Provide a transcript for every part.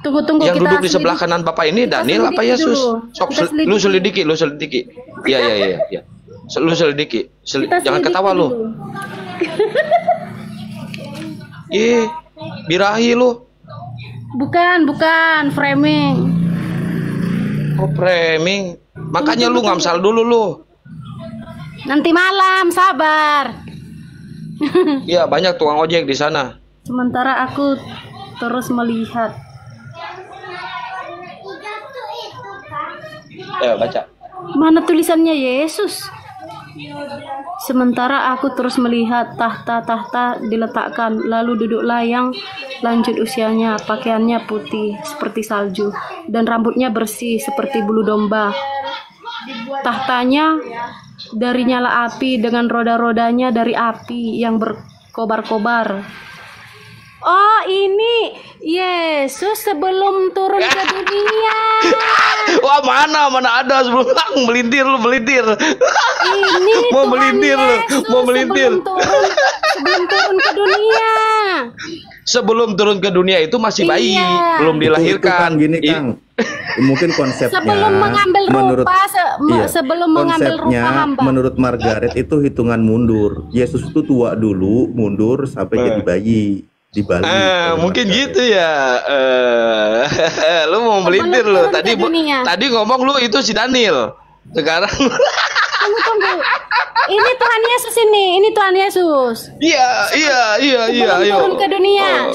Tunggu, Yang kita duduk di sebelah selidiki. kanan Bapak ini Kita Daniel apa selidiki Yesus? dulu. Sok, Kita lu selidiki. selidiki. Iya. Lu selidiki. Kita Jangan selidiki ketawa lu. dulu. Ih, birahi lu. Bukan, framing. Oh, framing. Makanya lu ngamsal dulu lu. Nanti malam, sabar. Iya, banyak tukang ojek di sana. Sementara aku terus melihat. Ayo baca. Mana tulisannya Yesus? Sementara aku terus melihat tahta-tahta diletakkan, lalu duduklah yang lanjut usianya, pakaiannya putih seperti salju, dan rambutnya bersih seperti bulu domba. Tahtanya dari nyala api, dengan roda-rodanya dari api yang berkobar-kobar. Oh, ini Yesus sebelum turun ke dunia. Wah, mana ada sebelum melintir. Ini Mau Tuhan melintir lu, Yesus mau melintir. sebelum turun ke dunia. Sebelum turun ke dunia itu masih bayi, Iya. belum dilahirkan. Itu, Kang, gini Kang, mungkin konsepnya Sebelum mengambil menurut rupa, iya, sebelum mengambil konsepnya rupa hamba. menurut Margaret itu hitungan mundur. Yesus itu tua dulu, mundur sampai jadi bayi di Bali. Kalau Mungkin Margaret. gitu ya. Lu mau melintir lu. turun ke dunia. Tadi ngomong lu itu si Daniel. Sekarang Tunggu. Ini Tuhan Yesus ini Tuhan Yesus. iya.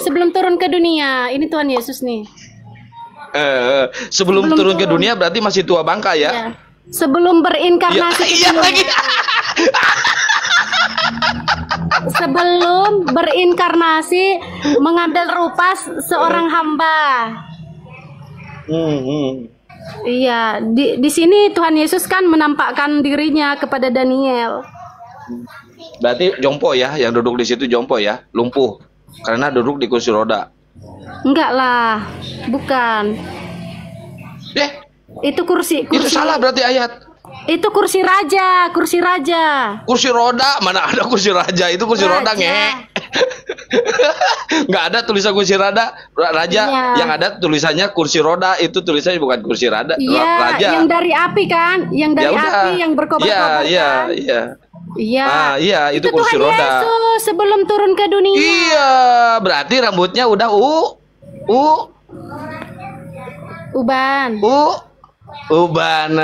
Sebelum turun ke dunia, ini Tuhan Yesus nih. Sebelum turun ke dunia berarti masih tua bangka ya. Ya. Sebelum berinkarnasi ke Iya dunia. lagi. Sebelum berinkarnasi mengambil rupa seorang hamba. Iya, di sini Tuhan Yesus kan menampakkan dirinya kepada Daniel. Berarti jompo ya, yang duduk di situ jompo ya, lumpuh karena duduk di kursi roda. Enggak lah, bukan. Itu kursi. Itu salah berarti ayat. Itu kursi raja. Kursi roda, mana ada kursi raja? Itu kursi roda nge. Nggak ada tulisan kursi raja. Iya. Yang ada tulisannya kursi roda, itu tulisannya bukan kursi roda. Iya, Raja. yang dari api kan? Yang dari Ya udah. api yang berkobar-kobar kan? Iya. Iya. Iya, itu kursi Tuhan roda. Yesus sebelum turun ke dunia. Iya, berarti rambutnya udah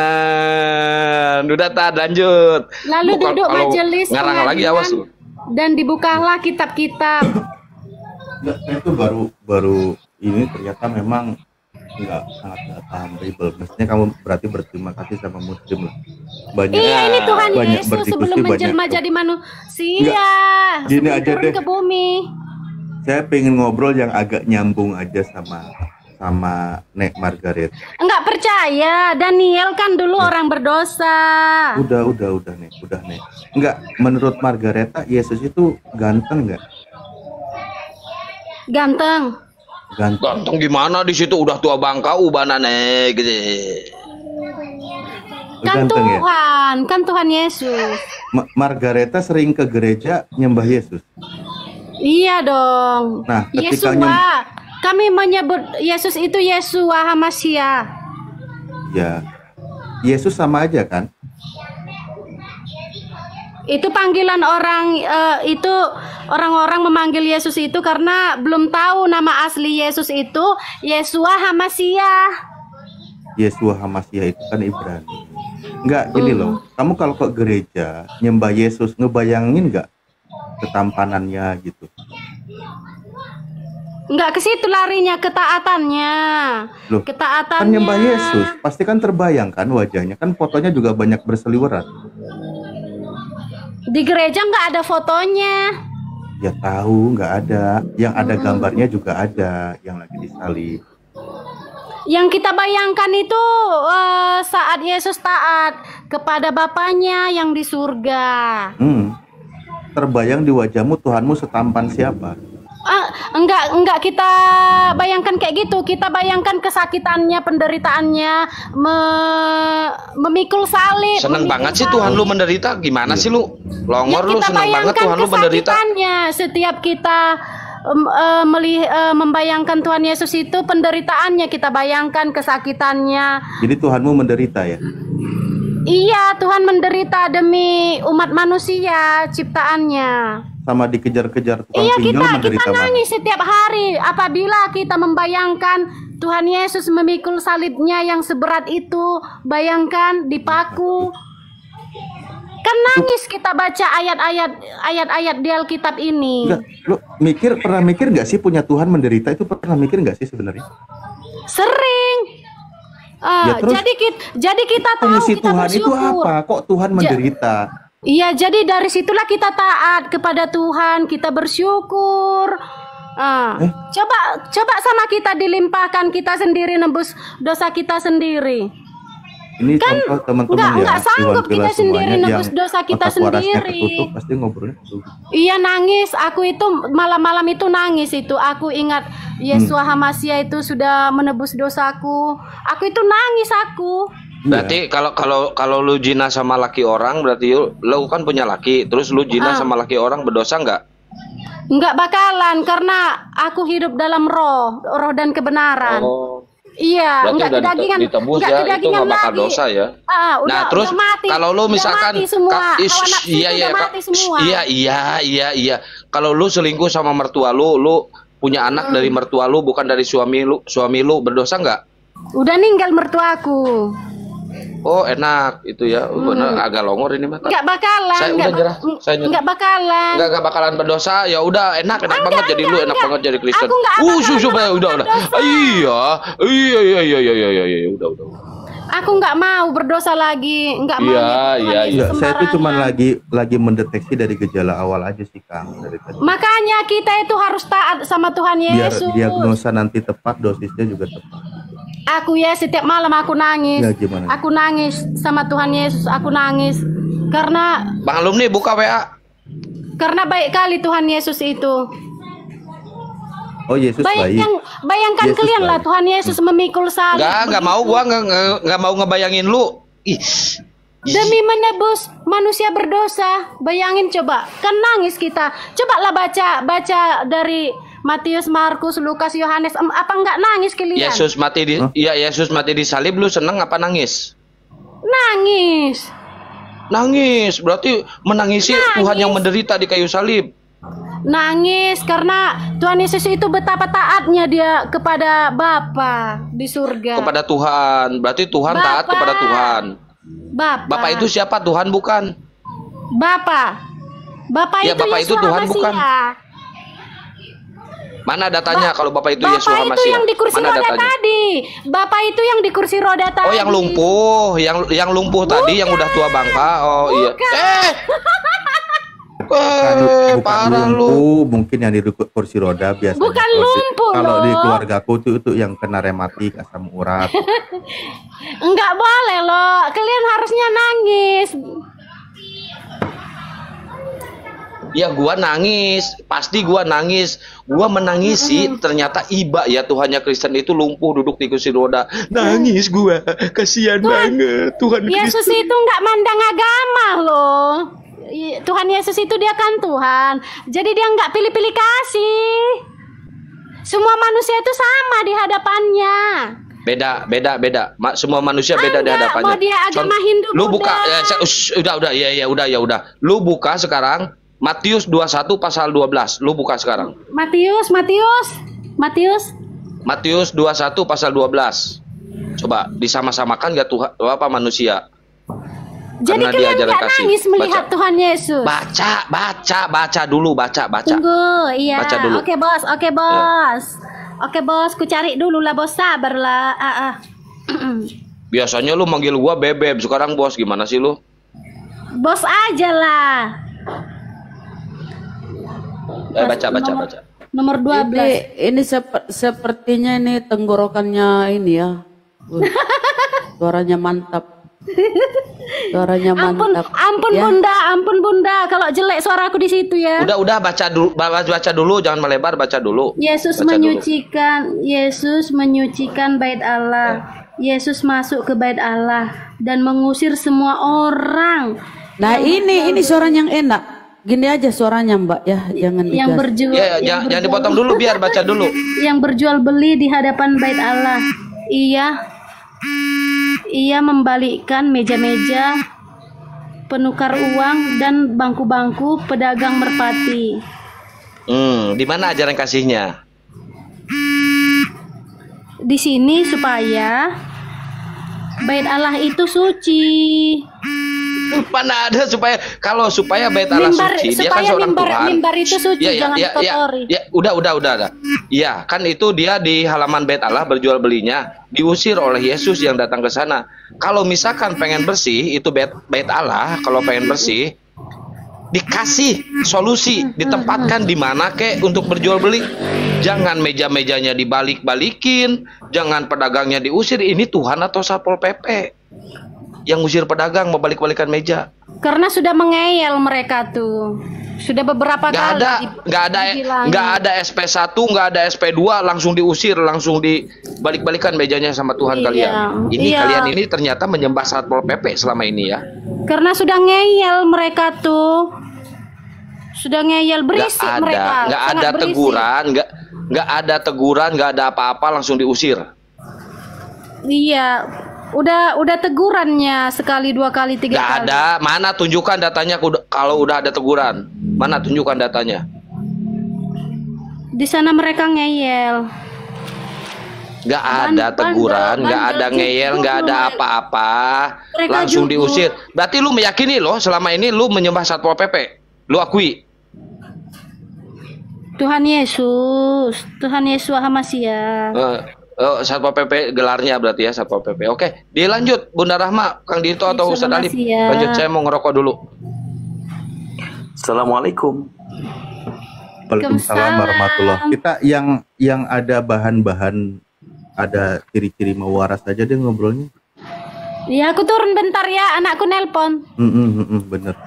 ubanan. Udah lanjut. Lalu duduk Kalau majelis ngarang lagi awas lu. dan dibukalah kitab-kitab. Enggak, saya itu baru ini ternyata memang enggak sangat paham Bible. Mestinya kamu berarti berterima kasih sama Muslim lah. Banyak. Iya, ini Tuhan banyak Yesus berdiskusi, sebelum menjelma banyak. jadi manusia. Enggak, gini sebelum aja turun deh. ke bumi. Saya pengen ngobrol yang agak nyambung aja sama Nek Margaret. Enggak percaya, Daniel kan dulu orang berdosa. Udah Nek. Enggak, menurut Margareta Yesus itu ganteng enggak? Ganteng. Ganteng gimana di situ udah tua bangka ubanan gitu. Kan Ganteng ya? Kan Tuhan Yesus. Margareta sering ke gereja nyembah Yesus. Iya dong. Nah, ketika Yesua. Kami menyebut Yesus itu Yesua Hamasya. Ya, Yesus sama aja kan? Itu panggilan orang, itu orang-orang memanggil Yesus itu karena belum tahu nama asli Yesus itu Yesua Hamasya. Yesua Hamasya itu kan Ibrani. Enggak, gini loh. Kamu kalau ke gereja nyembah Yesus, ngebayangin enggak ketampanannya gitu? Enggak ke situ larinya, ketaatannya. Loh, Ketaatannya. kan nyembah Yesus, pasti kan terbayang kan wajahnya. Kan fotonya juga banyak berseliweran. Di gereja nggak ada fotonya. Ya tahu, nggak ada. Yang ada gambarnya juga ada, yang lagi disalib. Yang kita bayangkan itu saat Yesus taat kepada Bapaknya yang di surga. Terbayang di wajahmu Tuhanmu setampan siapa? Enggak kita bayangkan kayak gitu. Kita bayangkan kesakitannya, penderitaannya, memikul salib. Seneng banget sih Tuhan lu menderita. Gimana sih lu? Longor lu seneng banget Tuhan lu menderita. Kesakitannya setiap kita membayangkan Tuhan Yesus itu penderitaannya, kita bayangkan kesakitannya. Jadi Tuhanmu menderita ya? Iya, Tuhan menderita demi umat manusia ciptaannya. Sama dikejar-kejar tukang Iya, pinjol kita menderita mana? nangis setiap hari apabila kita membayangkan Tuhan Yesus memikul salibnya yang seberat itu. Bayangkan dipaku. Kan nangis kita baca ayat-ayat di Alkitab ini. Enggak, lu pernah mikir nggak sih punya Tuhan menderita itu, pernah mikir nggak sih sebenarnya? Sering. Ya, terus jadi kita tahu, fungsi kita Tuhan itu bersyukur. apa? Kok Tuhan menderita? Iya, jadi dari situlah kita taat kepada Tuhan, kita bersyukur. Coba sama kita dilimpahkan, kita sendiri nebus dosa kita sendiri. Ini Kan contoh teman-teman ya, nggak sanggup Iwan kita Villa sendiri semuanya nebus yang dosa kita otak warasnya sendiri. ketutup, pasti ngobrolnya begitu. Iya, nangis. Aku itu malam-malam itu nangis itu. Aku ingat Yesua Hamasia itu sudah menebus dosaku. Aku itu nangis aku. Berarti kalau lu zina sama laki orang, berarti lu kan punya laki, terus lu zina sama laki orang, berdosa nggak? Nggak bakalan, karena aku hidup dalam roh dan kebenaran. Oh. Iya, Berarti nggak udah kedagingan, ditebus nggak ya, itu kedagingan nggak bakal lagi. dosa ya. Udah, Nah, terus udah mati. kalau lu Udah misalkan mati semua. Hawa nafsu itu udah mati semua. Iya. Kalau lu selingkuh sama mertua lu punya anak dari mertua lu, bukan dari suami lu, berdosa nggak? Udah ninggal mertuaku. Oh, enak itu ya. Bener, agak longor ini mah. Nggak bakalan. Saya udah nyerah. Saya nyerah. Nggak bakalan. Nggak bakalan berdosa. Ya udah, enak banget jadi lu, enak banget jadi Kristen. Aku nggak bakalan udah. berdosa. Iya, udah. Aku nggak mau berdosa lagi. Nggak mau. Iya. Saya itu cuma lagi mendeteksi dari gejala awal aja sih, Kang, dari tadi. Makanya kita itu harus taat sama Tuhan Biar Yesus. diagnosa nanti tepat, dosisnya juga tepat. Aku ya setiap malam aku nangis. Ya, gimana? Aku nangis sama Tuhan Yesus. Aku nangis karena Bang Alumni buka WA. baik kali Tuhan Yesus itu. Oh, Yesus baik. Bayangkan Yesus kalian lah baik. Tuhan Yesus memikul salib. Nggak mau, gua nggak mau ngebayangin lu. Ih. Demi menebus manusia berdosa. Bayangin coba, kan nangis kita. Coba lah baca dari Matius, Markus, Lukas, Yohanes. Apa nggak nangis kalian? Yesus mati di salib, lu seneng apa nangis? Nangis. Nangis, berarti menangisi Tuhan yang menderita di kayu salib. Nangis karena Tuhan Yesus itu betapa taatnya dia kepada Bapa di surga. Kepada Tuhan, berarti Tuhan taat Bapa. kepada Tuhan. Bapa Itu siapa? Tuhan bukan? Bapa Ya, itu Bapa itu Yeshua Tuhan Mashiach. bukan? Mana datanya kalau Bapak itu Bapa Yeshua itu Mashiach? yang di kursi Mana roda datanya? tadi. Bapa itu yang di kursi roda tadi. Oh, yang lumpuh, yang lumpuh tadi, yang udah tua bangka. Oh iya. Bukan Parah lu. lumpuh, mungkin yang di kursi roda biasanya. Bukan lumpuh, Kalau di loh. keluargaku itu yang kena rematik, asam urat. Enggak boleh loh. Kalian harusnya nangis. Ya gua nangis, pasti gua nangis. Gua menangisi ternyata iba ya Tuhannya Kristen itu lumpuh duduk di kursi roda. Nangis gua, kasihan banget Tuhan Yesus Kristen. itu enggak mandang agama loh. Tuhan Yesus itu dia kan Tuhan. Jadi dia enggak pilih-pilih kasih. Semua manusia itu sama di hadapannya. Beda. Semua manusia beda di Enggak, hadapannya. mau dia agama Hindu, Lu buka Buddha. udah. Lu buka sekarang Matius 21 pasal 12. Lu buka sekarang. Matius. Matius 21 pasal 12. Coba disama-samakan gak Tuhan apa manusia? Jadi Karena kalian diajaran enggak kasih. nangis melihat Baca. Tuhan Yesus. Baca dulu. Tunggu, iya. Baca dulu. Oke bos. Oke bos, ku cari dulu lah bos, sabar lah. Biasanya lu manggil gua bebek, sekarang bos, gimana sih lu? Bos aja lah. Baca. Nomor 12. Ini sepertinya ini tenggorokannya ini ya. Suaranya mantap. Ampun ya. Bunda, kalau jelek suaraku di situ ya. Udah baca dulu, jangan melebar, baca dulu. Yesus menyucikan bait Allah. Yesus masuk ke bait Allah dan mengusir semua orang. Nah, ini suara yang enak. gini aja suaranya Mbak ya, jangan yang digas. berjual Ya, jangan dipotong dulu, biar baca dulu. yang berjual beli di hadapan bait Allah. Ia membalikkan meja-meja penukar uang dan bangku-bangku pedagang merpati. Di mana ajaran kasihnya? Di sini supaya bait Allah itu suci. Mana ada supaya bait Allah suci, dia kan seorang Tuhan. Mimbar itu suci, jangan kotori. Ya, udah. Iya, kan itu dia di halaman bait Allah berjual belinya, diusir oleh Yesus yang datang ke sana. Kalau misalkan pengen bersih, itu bait Allah, kalau pengen bersih, dikasih solusi, ditempatkan di mana kek untuk berjual beli. Jangan meja-mejanya dibalik-balikin, jangan pedagangnya diusir. Ini Tuhan atau Satpol PP yang ngusir pedagang membalik-balikan meja? Karena sudah mengeyel mereka tuh. Sudah beberapa kali. Nggak ada SP1, nggak ada SP2, langsung diusir, langsung dibalik-balikan mejanya sama Tuhan kalian. Kalian ini ternyata menyembah Satpol PP selama ini ya. Karena sudah ngeyel mereka tuh. Sudah ngeyel, berisik mereka. Nggak ada teguran, nggak ada teguran, nggak ada apa-apa, langsung diusir. Iya. Udah tegurannya sekali, 2 kali, 3 kali. Nggak ada. Mana tunjukkan datanya kalau udah ada teguran? Mana tunjukkan datanya? Di sana mereka ngeyel. Nggak ada teguran, nggak ada ngeyel, nggak ada apa-apa, langsung diusir. Berarti lu meyakini loh selama ini lu menyembah Satpol PP? Lu akui? Tuhan Yesus Hamasia. Satpol PP gelarnya berarti ya, Satpol PP. Oke, dilanjut Bunda Rahma, Kang Dito atau Ustadz Alif. Lanjut, saya mau ngerokok dulu. Assalamualaikum. Waalaikumsalam warahmatullahi. Kita yang ada bahan-bahan, ada ciri-ciri mau waras aja deh ngobrolnya. Ya, aku turun bentar ya, anakku nelpon. Bener.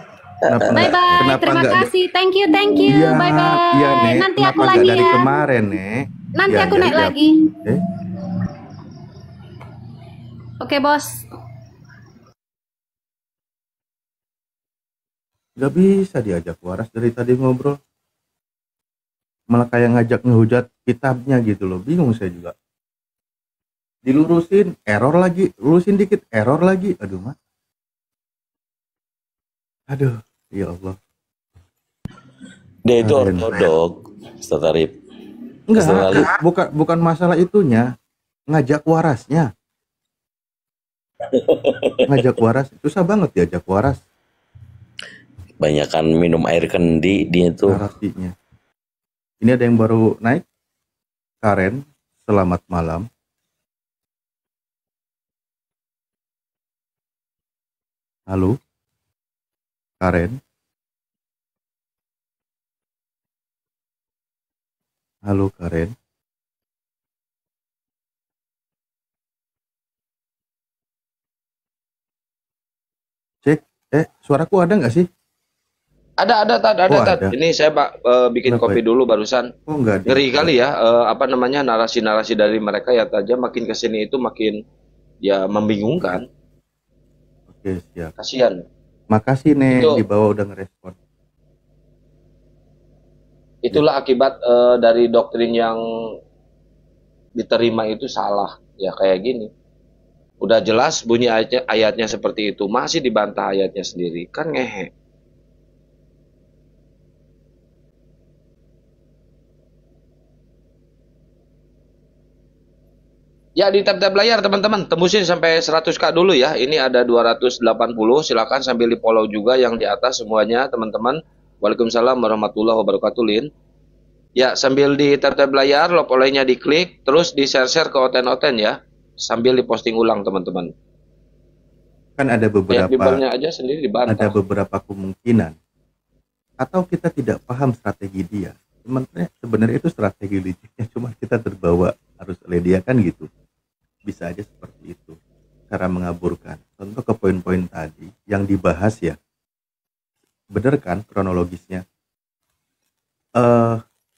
Bye bye. Terima kasih. Thank you. Ya, Bye bye. Ya, Nek. Nanti Kenapa aku lagi dari ya. kemarin, Nek? Nanti Ya, aku naik lagi. Oke, Bos. Gak bisa diajak waras dari tadi ngobrol. Malah kayak ngajak ngehujat kitabnya gitu loh. Bingung saya juga. Dilurusin, error lagi. Lurusin dikit, error lagi. Aduh, Mak. Aduh, ya Allah. Dia itu ortodok, Ustaz Arif. Enggak, bukan masalah itunya. Ngajak warasnya. Ngajak waras, susah banget diajak waras. Banyakan minum air kendi dia itu. Narasinya. Ini ada yang baru naik. Karen, selamat malam. Halo, Karen. Halo, Karen. Cek, suaraku ada nggak sih? Ada. Ada. Ini saya bikin Kenapa kopi ya? dulu barusan. Oh, enggak. Ngeri kali ya, narasi-narasi dari mereka ya aja makin kesini itu makin ya membingungkan. Oke, siap. Kasihan. Makasih, Nek, Itu- di bawah udah ngerespon. Itulah akibat dari doktrin yang diterima itu salah. Ya kayak gini. Udah jelas bunyi ayatnya seperti itu, masih dibantah ayatnya sendiri. Kan ngehe. Ya, di tab-tab layar teman-teman, tembusin sampai 100k dulu ya. Ini ada 280, silakan sambil di follow juga yang di atas semuanya teman-teman. Waalaikumsalam warahmatullahi wabarakatuh, Lin. Ya, sambil di tab-tab layar, lop olehnya diklik, terus di share-share ke oten-oten ya. Sambil diposting ulang teman-teman. Kan ada Ayat beberapa Bible-nya aja sendiri ada dibantah. beberapa kemungkinan. Atau kita tidak paham strategi dia. Sebenarnya itu strategi liciknya, cuma kita terbawa harus oleh dia kan gitu. Bisa aja seperti itu. Cara mengaburkan. Contoh ke poin-poin tadi yang dibahas ya. Bener kan kronologisnya?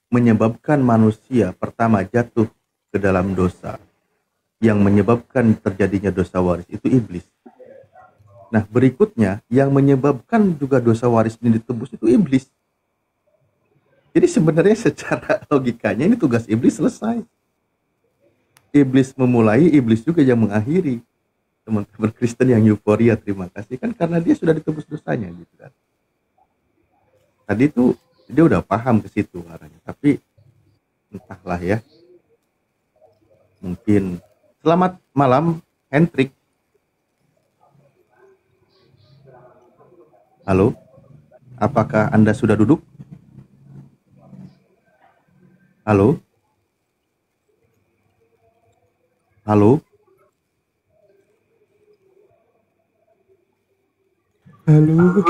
Menyebabkan manusia pertama jatuh ke dalam dosa. Yang menyebabkan terjadinya dosa waris itu iblis. Nah, berikutnya yang menyebabkan juga dosa waris ini ditebus itu iblis. Jadi sebenarnya secara logikanya ini tugas iblis selesai. Iblis memulai, iblis juga yang mengakhiri. Teman-teman Kristen yang euforia, terima kasih kan karena dia sudah ditebus dosanya gitu kan. Tadi tuh dia udah paham ke situ arahnya, tapi entahlah ya. Mungkin selamat malam Hendrik. Halo, apakah Anda sudah duduk? Halo? Halo? Halo?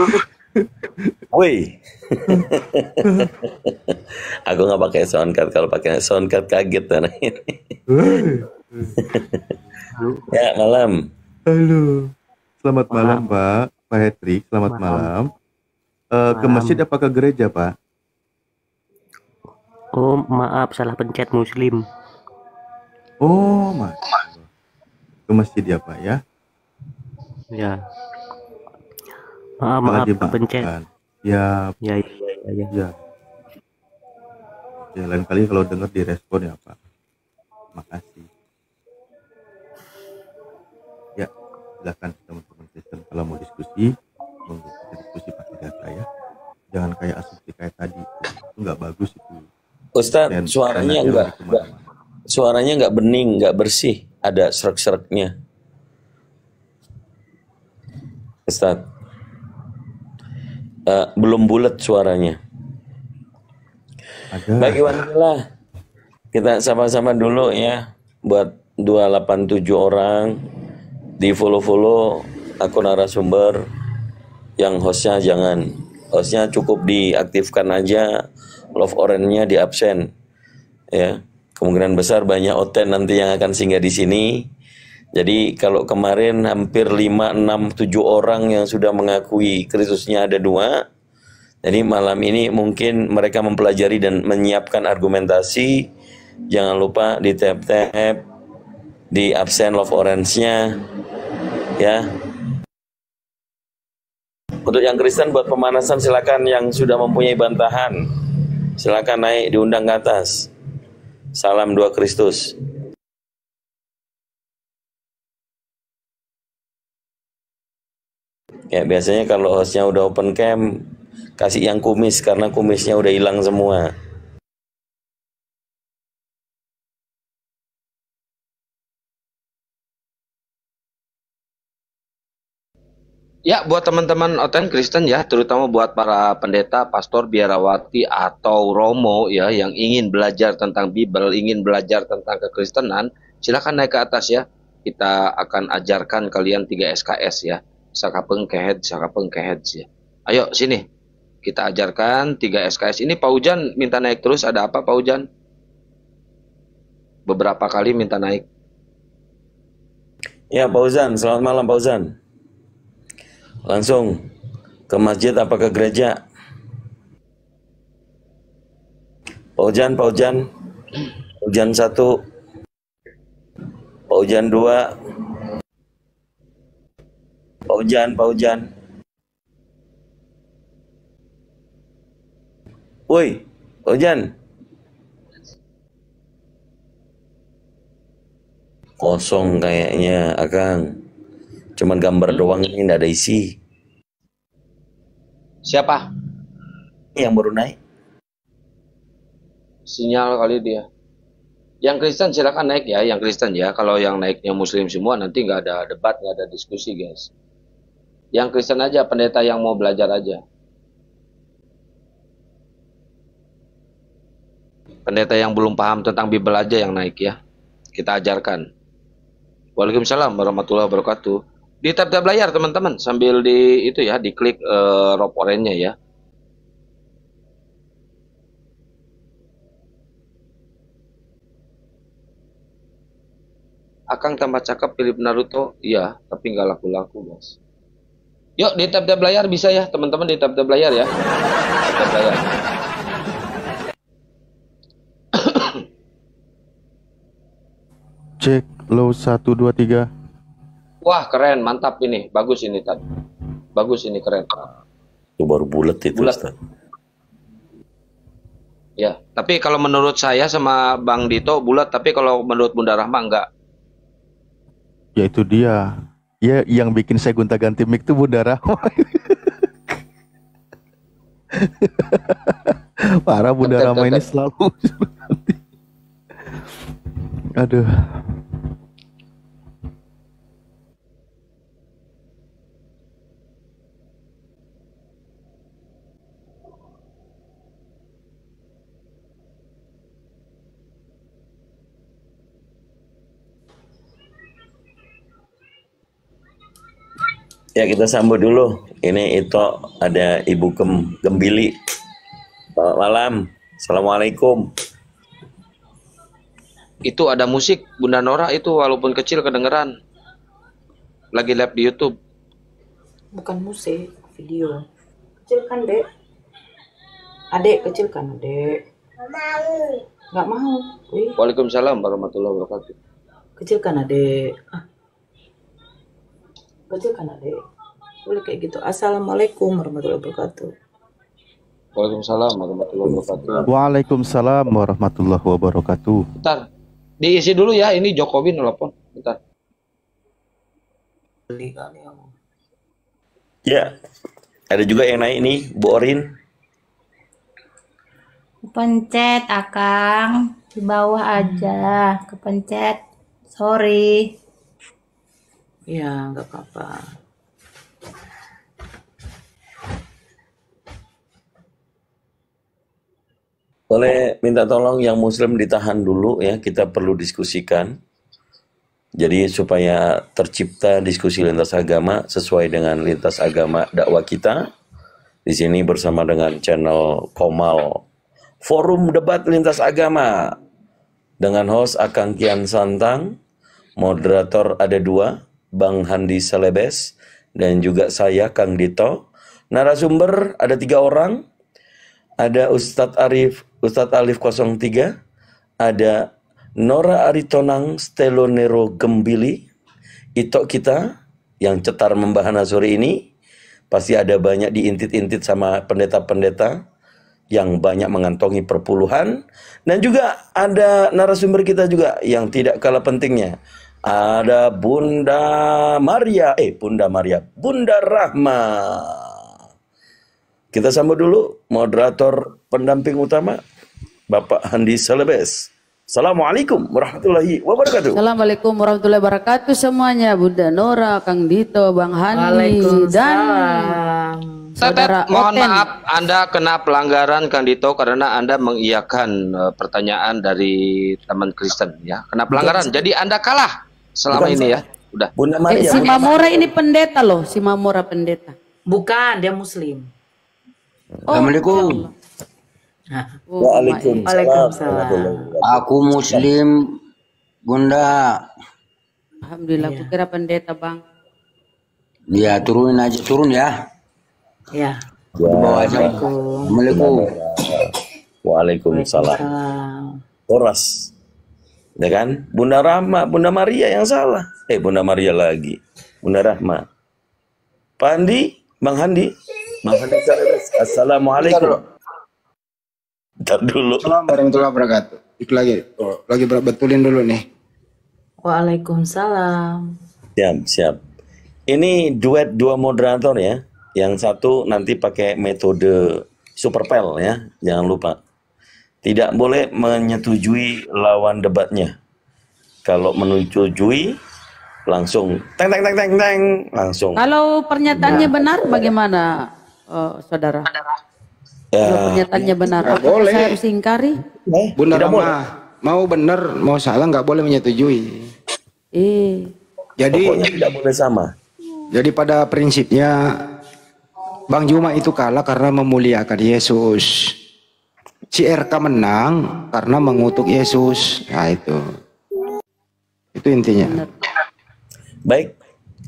Woi, aku nggak pakai soundcard. Kalau pakai soundcard kaget kan. Ya malam. Halo. Selamat malam Pak Hendrik, selamat malam. Ke masjid apa ke gereja Pak? Oh maaf, salah pencet muslim. Oh, Mas. Ke masjid ya, Pak ya? Ya. Maaf, pencet. Ya. Ya. Ya, lain kali kalau dengar direspon ya, Pak. Makasih. Ya, silakan teman-teman Kristen kalau mau diskusi, monggo kita diskusi pakai data ya. Jangan kayak asumsi kayak tadi. Itu nggak bagus itu. Ustadz, suaranya nggak bening, nggak bersih, ada serak-seraknya. Ustadz, belum bulat suaranya. Bagi wanita, kita sama-sama dulu ya, buat 287 orang, di follow akun narasumber, yang hostnya jangan, hostnya cukup diaktifkan aja, love orange-nya di absen, ya. Kemungkinan besar banyak oten nanti yang akan singgah di sini. Jadi kalau kemarin hampir 5, 6, 7 orang yang sudah mengakui Kristusnya ada 2. Jadi malam ini mungkin mereka mempelajari dan menyiapkan argumentasi. Jangan lupa di tap-tap, di absen love orange-nya, ya. Untuk yang Kristen buat pemanasan silakan, yang sudah mempunyai bantahan silakan naik, diundang ke atas. Salam 2 Kristus. Ya biasanya kalau hostnya udah open cam, kasih yang kumis karena kumisnya udah hilang semua. Ya, buat teman-teman Oten Kristen ya, terutama buat para pendeta, pastor, biarawati, atau romo ya, yang ingin belajar tentang Bible, ingin belajar tentang kekristenan, silakan naik ke atas ya. Kita akan ajarkan kalian 3 SKS ya. Sakapeng kehed ya. Ayo sini, kita ajarkan 3 SKS. Ini Pak Ujan minta naik terus, ada apa Pak Ujan? Beberapa kali minta naik. Ya Pak Uzan, selamat malam Pak Uzan. Langsung ke masjid apa ke gereja? Pak Ujan 1, Pak Ujan 2, Pak Ujan. Woi, Pak Ujan. Kosong kayaknya, Akang. Cuman gambar doang ini, nggak ada isi. Siapa? Yang baru naik. Sinyal kali dia. Yang Kristen silakan naik ya, yang Kristen ya. Kalau yang naiknya Muslim semua nanti nggak ada debat, nggak ada diskusi guys. Yang Kristen aja, pendeta yang mau belajar aja. Pendeta yang belum paham tentang Bible aja yang naik ya. Kita ajarkan. Waalaikumsalam warahmatullahi wabarakatuh. Di tab-tab layar teman-teman, sambil di itu ya, diklik rope orange-nya ya. Akang tambah cakep Philip Naruto, iya, tapi nggak laku-laku guys. Yuk di tab-tab layar bisa ya teman-teman, di tab-tab layar ya. Tab layar. Cek low 1 2 3. Wah, keren, mantap ini. Bagus ini, Tad. Bagus ini, keren. Itu baru bulat itu, Bulat. Ustaz. Ya, tapi kalau menurut saya sama Bang Dito bulat, tapi kalau menurut Bunda Rahma enggak. Ya itu dia. Ya yang bikin saya gonta-ganti mic tuh Bunda Rahma. Parah Bunda Tetep, Rahma ini tetep. selalu. Aduh. Ya kita sambut dulu. Ini itu ada Ibu Gembili. Selamat malam. Assalamualaikum. Itu ada musik Bunda Nora itu walaupun kecil kedengeran. Lagi live di YouTube. Bukan musik, video. Kecilkan, Dek. Adek, kecilkan, Adek. Nggak mau. Wih, Waalaikumsalam warahmatullahi wabarakatuh. kecilkan, Adek. Kecilkan, Adek. Boleh kayak gitu. Assalamualaikum warahmatullahi wabarakatuh. Waalaikumsalam warahmatullahi wabarakatuh. Waalaikumsalam warahmatullahi wabarakatuh. Bentar. Diisi dulu ya, ini Jokowi nelpon. Bentar. Beli kali ya. Ya. Ada juga yang naik nih, Bu Orin. Kepencet, Akang. Di bawah aja. Kepencet. Sorry. Ya, nggak apa-apa. Boleh minta tolong yang Muslim ditahan dulu ya, kita perlu diskusikan. Jadi supaya tercipta diskusi lintas agama sesuai dengan lintas agama dakwah kita. Di sini bersama dengan channel Komal Forum Debat Lintas Agama dengan host Akang Kian Santang, moderator ada dua, Bang Handi Selebes dan juga saya Kang Dito. Narasumber ada 3 orang. Ada Ustadz Alif 03, ada Nora Aritonang Stelonero Gembili, Itok kita yang cetar membahana sore ini. Pasti ada banyak diintit-intit sama pendeta-pendeta yang banyak mengantongi perpuluhan. Dan juga ada narasumber kita juga yang tidak kalah pentingnya. Ada Bunda Rahma. Kita sambut dulu moderator pendamping utama Bapak Handi Selebes. Assalamualaikum warahmatullahi wabarakatuh. Assalamualaikum warahmatullahi wabarakatuh semuanya. Bunda Nora, Kang Dito, Bang Hani, dan Saudara Mohon Oten. maaf, Anda kena pelanggaran Kang Dito karena Anda mengiyakan pertanyaan dari teman Kristen ya. Kena pelanggaran. Jadi Anda kalah selama Bukan ini saya. ya. Udah. Bunda Maria. Si Mamora ini pendeta loh, si Mamora pendeta. Bukan, dia Muslim. Assalamualaikum. Waalaikumsalam. Aku Muslim, Bunda. Alhamdulillah, aku kira pendeta Bang. Ya turunin aja, turun ya. Ya. Di bawah aja. Assalamualaikum. Waalaikumsalam. Horas. Ya kan? Bunda Rahma, Bunda Maria yang salah. Bunda Maria lagi. Bunda Rahma. Pak Handi, Bang Handi. Bang Handi Selebes. Assalamualaikum. Ntar dulu. Assalamualaikum warahmatullahi wabarakatuh. Itu lagi betulin dulu nih. Waalaikumsalam. Siap. Ini duet 2 moderator ya. Yang satu nanti pakai metode superpel ya. Jangan lupa. Tidak boleh menyetujui lawan debatnya. Kalau menyetujui langsung teng langsung. Kalau pernyataannya benar bagaimana, saudara? Kalau pernyataannya benar, Nggak apakah boleh. saya harus ingkari? Bunda Tidak boleh. Rahma, mau benar mau salah nggak boleh menyetujui. Jadi Pokoknya tidak boleh sama. Jadi pada prinsipnya Bang Juma itu kalah karena memuliakan Yesus. Si RK menang karena mengutuk Yesus. Nah itu intinya. Baik,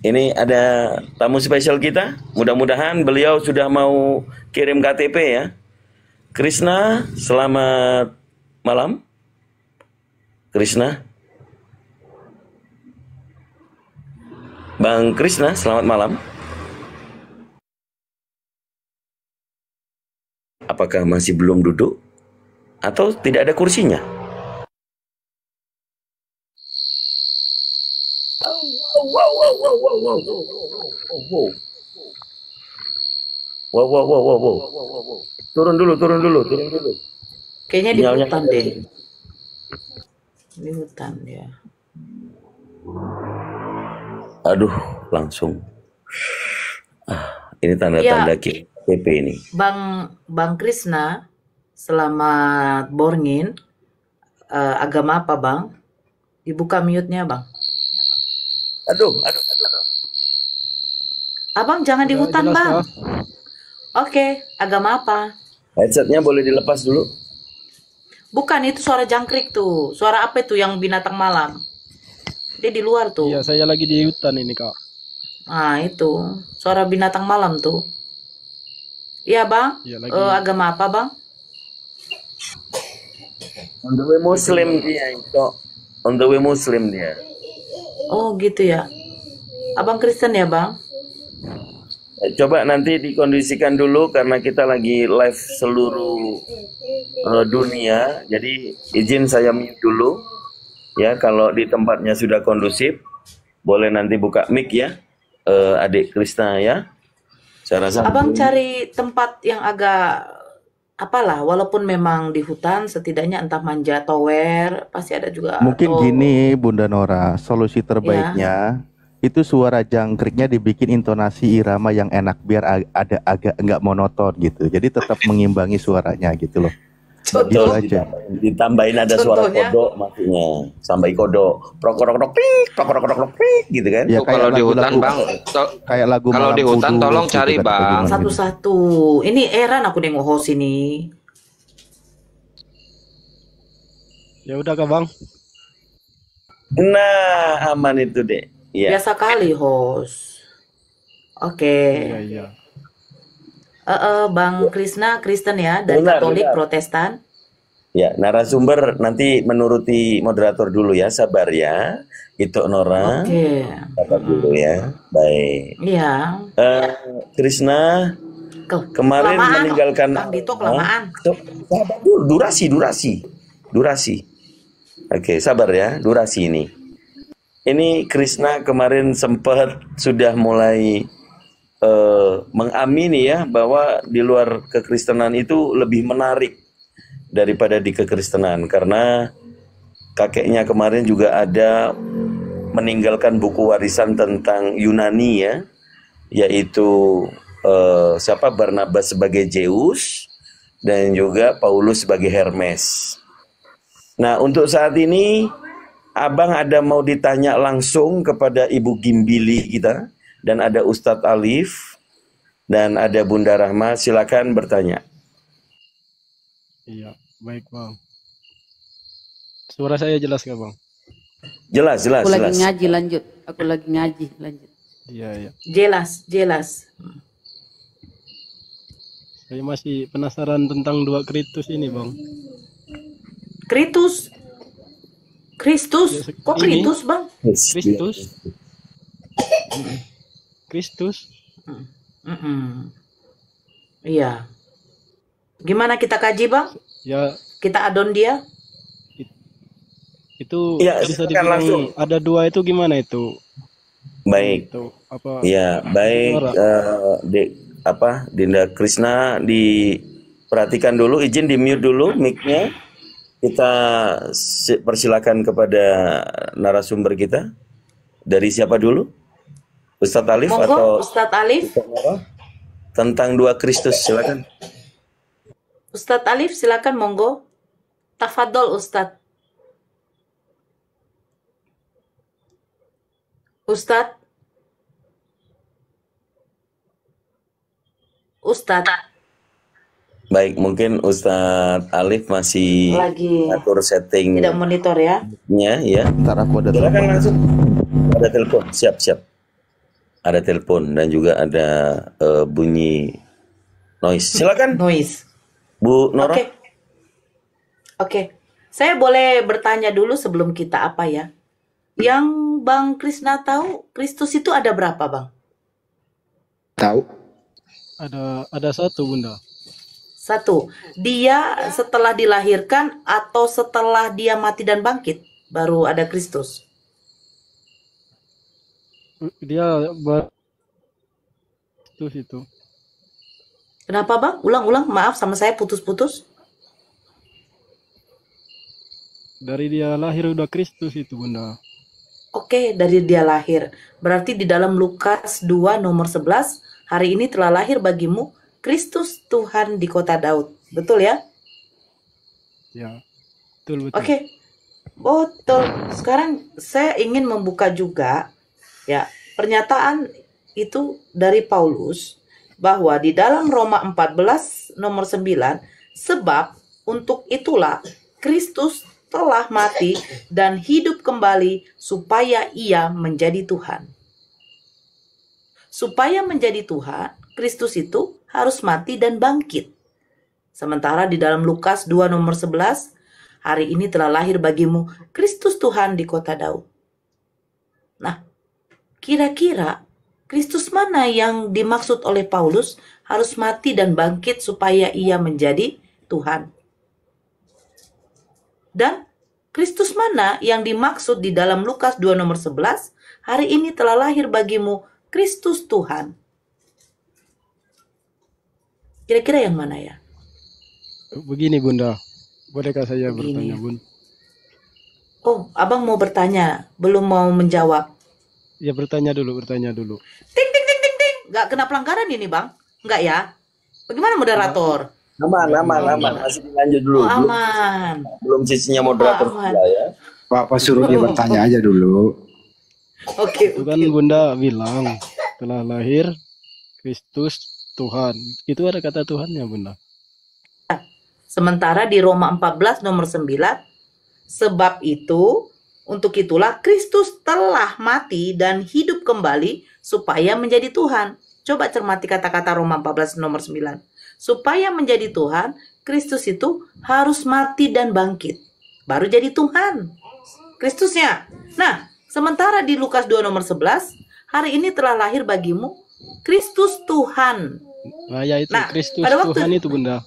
ini ada tamu spesial kita. Mudah-mudahan beliau sudah mau kirim KTP ya. Krishna, selamat malam. Krishna. Bang Krisna, selamat malam. Apakah masih belum duduk atau tidak ada kursinya? Wow. Turun dulu. Kayaknya di Sinyalnya hutan ada. deh. Di hutan ya. Aduh, langsung. Ini tanda-tanda Ya, KPP ini. Bang Krisna, selamat borngin. Agama apa Bang? Dibuka mute-nya Bang. Aduh. Abang jangan di hutan Bang. Oke, agama apa? Headsetnya boleh dilepas dulu. Bukan, itu suara jangkrik tuh. Suara apa itu yang binatang malam? Dia di luar tuh. Iya, saya lagi di hutan ini, Kak. Nah, itu. Suara binatang malam tuh. Iya, Bang. Iya, lagi. Agama apa, Bang? On the way Muslim dia itu. On the way Muslim dia. Oh, gitu ya. Abang Kristen ya, Bang? Coba nanti dikondisikan dulu karena kita lagi live seluruh dunia. Jadi izin saya mute dulu. Ya, kalau di tempatnya sudah kondusif, boleh nanti buka mic ya, adik Krisna ya. Saya rasa Abang cari tempat yang agak apalah, walaupun memang di hutan, setidaknya entah manja tower, pasti ada juga. Mungkin atau gini Bunda Nora, solusi terbaiknya itu suara jangkriknya dibikin intonasi irama yang enak biar ada agak nggak monoton gitu. Jadi tetap mengimbangi suaranya gitu loh. Gitu aja. Ditambahin ada suara Contohnya? kodok maksudnya, sampai kodok, prok prik gitu kan. Ya, Kalau di hutan Bang, kayak lagu kalau Malam di hutan Kudus tolong gitu cari kan, Bang. bagaimana gitu. Satu-satu. Ini heran aku nengok host ini. Ya udah, Kak, Bang. Nah, aman itu deh. Ya. Biasa kali host. Oke. Iya. Bang Krisna Kristen ya, dari Benar, Katolik benar. Protestan. Ya, narasumber nanti menuruti moderator dulu ya, sabar ya. Itu Nora. Oke. Sabar dulu ya. Baik. Iya. Krisna kemarin Kelamaan, meninggalkan Kang Dito kelamaan. Sabar dulu, durasi. Oke, sabar ya, durasi ini. Ini Krisna kemarin sempat sudah mulai mengamini ya bahwa di luar kekristenan itu lebih menarik daripada di kekristenan karena kakeknya kemarin juga ada meninggalkan buku warisan tentang Yunani ya, yaitu siapa Barnabas sebagai Zeus dan juga Paulus sebagai Hermes. Nah, untuk saat ini Abang ada mau ditanya langsung kepada Ibu Gimbili kita dan ada Ustadz Alif dan ada Bunda Rahma, silakan bertanya. Iya, baik, Bang. Suara saya jelas nggak, Bang? Jelas. Aku lagi ngaji, lanjut. Iya. Jelas. Saya masih penasaran tentang dua Kristus ini, Bang. Kristus? Kok Ini. Kristus, Bang? Kristus. Iya. Gimana kita kaji, Bang? Ya, Kita adon dia? itu Ya, bisa silakan dibilang langsung. ada dua itu gimana itu? Baik. Itu apa? Ya, baik. Nora. Dinda Krisna diperhatikan dulu, izin di mute dulu mic-nya. Kita persilakan kepada narasumber kita. Dari siapa dulu? Ustadz Alif Monggo, atau Ustadz Alif. tentang dua Kristus, silakan. Ustadz Alif, silakan monggo. Tafadol Ustadz. Ustadz. Baik, mungkin Ustadz Alif masih Lagi atur setting tidak monitor ya. ya. Ntar aku ada Silakan telepon. langsung. Ada telepon, siap. Ada telepon dan juga ada bunyi noise. Silakan. Noise. Bu Nora. Oke. Saya boleh bertanya dulu sebelum kita apa ya? Yang yang Bang Krisna tahu, Kristus itu ada berapa, Bang? Tahu? Ada satu, Bunda. Satu, dia setelah dilahirkan atau setelah dia mati dan bangkit baru ada Kristus? Dia Kristus itu. Kenapa, Bang? Ulang-ulang, maaf sama saya putus-putus. Dari dia lahir udah Kristus itu, Bunda. Oke, dari dia lahir. Berarti di dalam Lukas 2 nomor 11, hari ini telah lahir bagimu Kristus Tuhan di kota Daud. Betul ya? Ya, betul. Oke, betul. Sekarang saya ingin membuka juga ya pernyataan itu dari Paulus bahwa di dalam Roma 14 nomor 9, sebab untuk itulah Kristus telah mati dan hidup kembali supaya ia menjadi Tuhan. Supaya menjadi Tuhan, Kristus itu harus mati dan bangkit. Sementara di dalam Lukas 2 nomor 11, hari ini telah lahir bagimu Kristus Tuhan di kota Daud. Nah, kira-kira Kristus mana yang dimaksud oleh Paulus harus mati dan bangkit supaya ia menjadi Tuhan? Dan Kristus mana yang dimaksud di dalam Lukas 2 nomor 11, hari ini telah lahir bagimu Kristus Tuhan? Kira-kira yang mana ya? Begini, Bunda. Bolehkah saya bertanya, Bun? Oh, Abang mau bertanya, belum mau menjawab. Ya, bertanya dulu. Ting, ting, ting, ting, ting. Nggak kena pelanggaran ini, Bang? Nggak ya? Bagaimana moderator? Aman. Masih lanjut dulu. Oh, aman. Belum sisinya moderator pula ya. Pak suruh dia bertanya aja dulu. Oke. Itu kan Bunda bilang telah lahir Kristus Tuhan. Itu ada kata Tuhannya, Bunda. Sementara di Roma 14 nomor 9, sebab itu, untuk itulah Kristus telah mati dan hidup kembali supaya menjadi Tuhan. Coba cermati kata-kata Roma 14 nomor 9. Supaya menjadi Tuhan, Kristus itu harus mati dan bangkit. Baru jadi Tuhan. Kristusnya. Nah, sementara di Lukas 2 nomor 11, hari ini telah lahir bagimu Kristus Tuhan. Nah, ya itu Kristus pada waktu Tuhan itu, Bunda.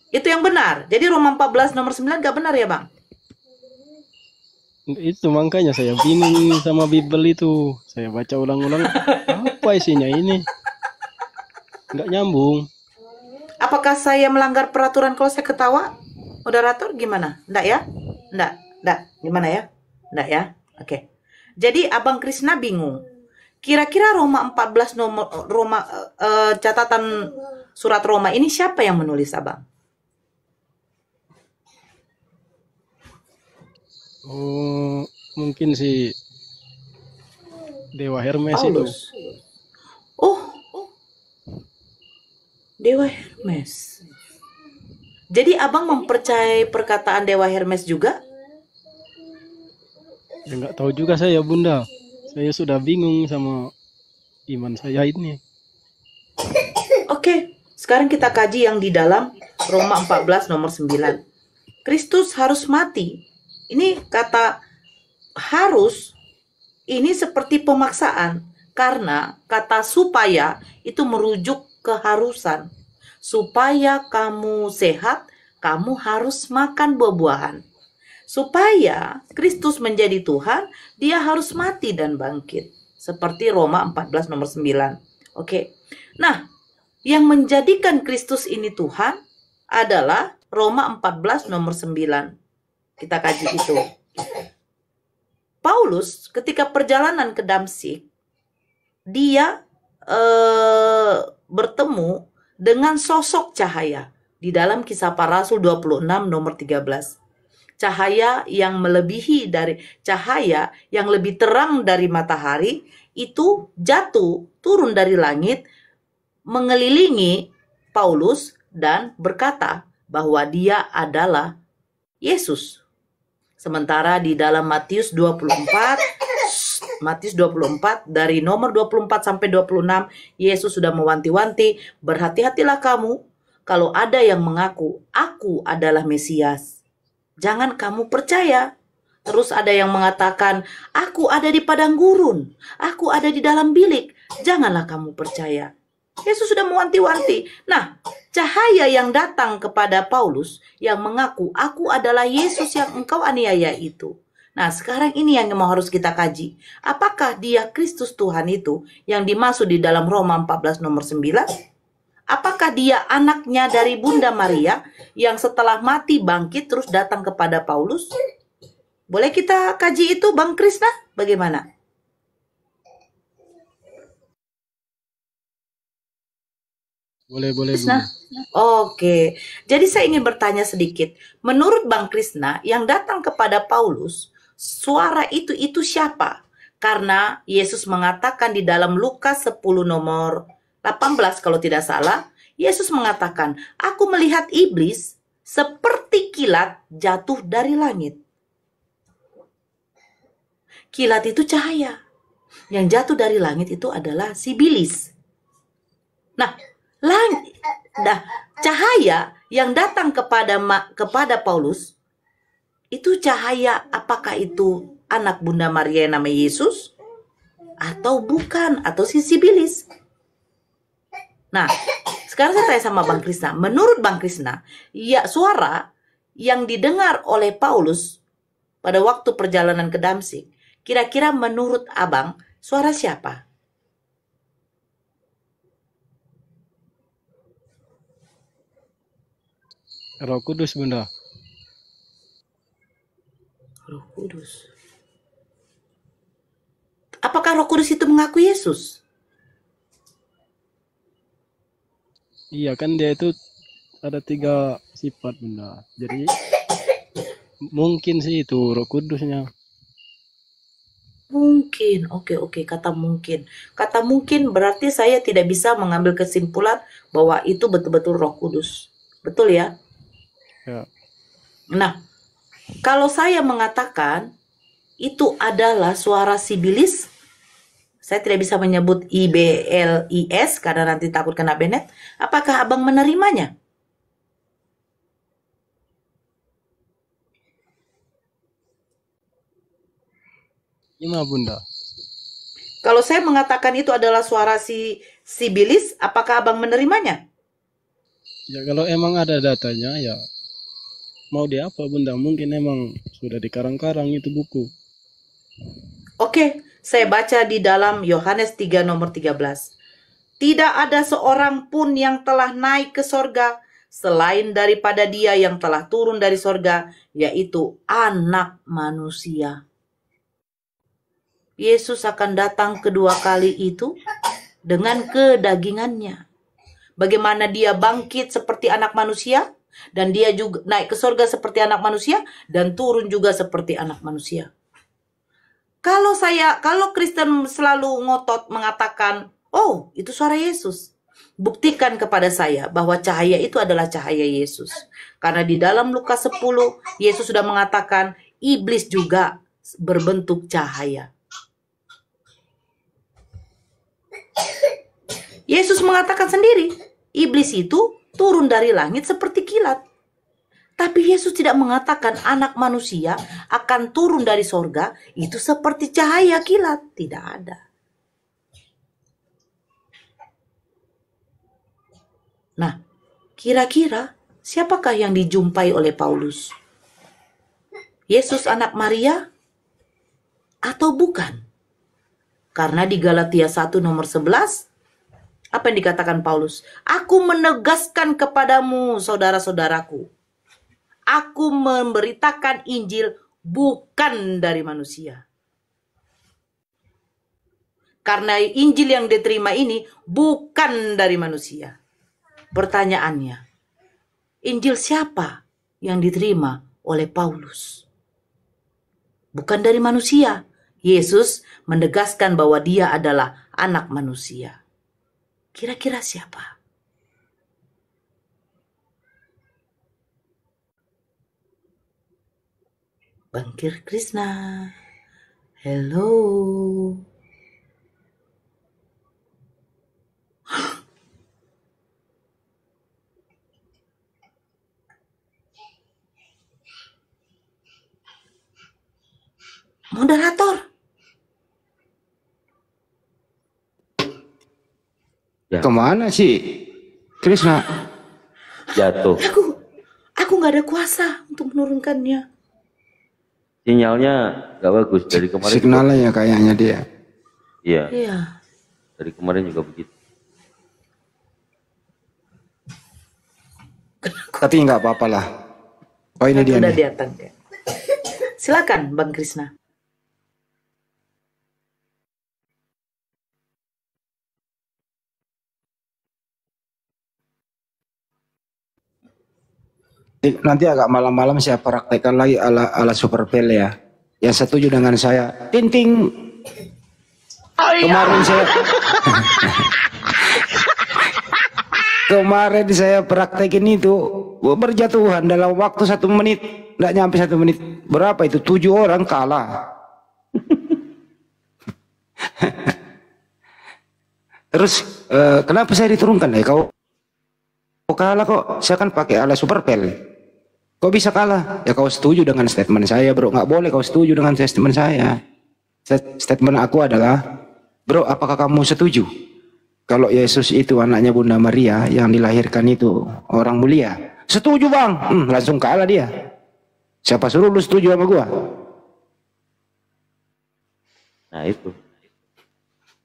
itu yang benar. Jadi Roma 14 nomor 9 gak benar ya, Bang? Itu makanya saya bingung sama Bible itu. Saya baca ulang-ulang, apa isinya ini? Nggak nyambung. Apakah saya melanggar peraturan kalau saya ketawa? Moderator gimana? Nggak ya? Nggak. Gimana ya? Nggak ya? Oke. Jadi Abang Krisna bingung. Kira-kira Roma 14 nomor catatan surat Roma ini siapa yang menulis, Abang? Oh, mungkin si Dewa Hermes Paulus. itu. Oh, Dewa Hermes. Jadi Abang mempercayai perkataan Dewa Hermes juga? Ya nggak tahu juga saya, Bunda. Saya sudah bingung sama iman saya ini. Oke, sekarang kita kaji yang di dalam Roma 14 nomor 9. Kristus harus mati. Ini kata harus, ini seperti pemaksaan. Karena kata supaya itu merujuk keharusan. Supaya kamu sehat, kamu harus makan buah-buahan. Supaya Kristus menjadi Tuhan, dia harus mati dan bangkit. Seperti Roma 14 nomor 9. Oke. Nah, yang menjadikan Kristus ini Tuhan adalah Roma 14 nomor 9. Kita kaji itu. Paulus ketika perjalanan ke Damsyik, dia bertemu dengan sosok cahaya di dalam Kisah Para Rasul 26 nomor 13. Cahaya yang melebihi dari cahaya yang lebih terang dari matahari itu jatuh turun dari langit mengelilingi Paulus dan berkata bahwa dia adalah Yesus. Sementara di dalam Matius 24 dari nomor 24 sampai 26, Yesus sudah mewanti-wanti, berhati-hatilah kamu kalau ada yang mengaku, aku adalah Mesias. Jangan kamu percaya. Terus ada yang mengatakan, aku ada di padang gurun, aku ada di dalam bilik, janganlah kamu percaya. Yesus sudah mewanti-wanti. Nah, cahaya yang datang kepada Paulus yang mengaku, aku adalah Yesus yang engkau aniaya itu. Nah, sekarang ini yang harus kita kaji. Apakah dia Kristus Tuhan itu yang dimaksud di dalam Roma 14 nomor 9? Apakah dia anaknya dari Bunda Maria yang setelah mati bangkit terus datang kepada Paulus? Boleh kita kaji itu, Bang Krisna? Bagaimana? Boleh. Krisna? Oke. Jadi saya ingin bertanya sedikit. Menurut Bang Krisna, yang datang kepada Paulus, suara itu siapa? Karena Yesus mengatakan di dalam Lukas 10 nomor 18 kalau tidak salah, Yesus mengatakan, aku melihat iblis seperti kilat jatuh dari langit. Kilat itu cahaya. Yang jatuh dari langit itu adalah sibilis. Nah, cahaya yang datang kepada Paulus itu cahaya, apakah itu anak Bunda Maria yang namanya Yesus atau bukan, atau si sibilis? Nah, sekarang saya tanya sama Bang Krisna. Menurut Bang Krisna, ya suara yang didengar oleh Paulus pada waktu perjalanan ke Damsik, kira-kira menurut Abang, suara siapa? Roh Kudus, Bunda. Roh Kudus. Apakah Roh Kudus itu mengaku Yesus? Iya kan, dia itu ada 3 sifat, Bunda. Jadi mungkin sih itu Roh Kudusnya. Mungkin, oke, kata mungkin. Kata mungkin berarti saya tidak bisa mengambil kesimpulan bahwa itu betul-betul Roh Kudus. Betul ya? Ya. Nah, kalau saya mengatakan itu adalah suara sibilis, saya tidak bisa menyebut IBLIS karena nanti takut kena Bennett. Apakah Abang menerimanya? Gimana, Bunda? Kalau saya mengatakan itu adalah suara sibilis, apakah Abang menerimanya? Ya kalau emang ada datanya ya mau di apa, Bunda? Mungkin emang sudah dikarang-karang itu buku. Oke, saya baca di dalam Yohanes 3 nomor 13. Tidak ada seorang pun yang telah naik ke sorga selain daripada dia yang telah turun dari sorga, yaitu Anak Manusia. Yesus akan datang kedua kali itu dengan kedagingannya. Bagaimana dia bangkit seperti anak manusia, dan dia juga naik ke sorga seperti anak manusia, dan turun juga seperti anak manusia. Kalau Kristen selalu ngotot mengatakan, oh itu suara Yesus, buktikan kepada saya bahwa cahaya itu adalah cahaya Yesus. Karena di dalam Lukas 10, Yesus sudah mengatakan, iblis juga berbentuk cahaya. Yesus mengatakan sendiri, iblis itu turun dari langit seperti kilat. Tapi Yesus tidak mengatakan anak manusia akan turun dari sorga itu seperti cahaya kilat. Tidak ada. Nah, kira-kira siapakah yang dijumpai oleh Paulus? Yesus anak Maria atau bukan? Karena di Galatia 1 nomor 11, apa yang dikatakan Paulus? Aku menegaskan kepadamu, saudara-saudaraku. Aku memberitakan Injil bukan dari manusia. Karena Injil yang diterima ini bukan dari manusia. Pertanyaannya, Injil siapa yang diterima oleh Paulus? Bukan dari manusia. Yesus menegaskan bahwa dia adalah anak manusia. Kira-kira siapa? Bangkir Krishna. Hello. Moderator. Ya. Kemana sih Krishna? Jatuh. Aku nggak ada kuasa untuk menurunkannya. Sinyalnya nggak bagus dari kemarin. Signalnya ya kayaknya dia. Iya. Iya. Dari kemarin juga begitu. Tapi nggak apa-apa lah. Oh ini dia Udah nih. datang ya. Silakan Bang Krisna. Nanti agak malam-malam saya praktekkan lagi ala Super Pel ya. Yang setuju dengan saya, tinting. Kemarin saya praktekin itu berjatuhan dalam waktu 1 menit, nggak nyampe 1 menit. Berapa itu? 7 orang kalah. Terus kenapa saya diturunkan? Kau kalah kok? Saya kan pakai ala Super Pel. Kok bisa kalah? Ya kau setuju dengan statement saya, bro. Nggak boleh kau setuju dengan statement saya. Statement aku adalah, bro, apakah kamu setuju kalau Yesus itu anaknya Bunda Maria yang dilahirkan itu orang mulia? Setuju bang. Langsung kalah dia. Siapa suruh lu setuju sama gua? Nah itu.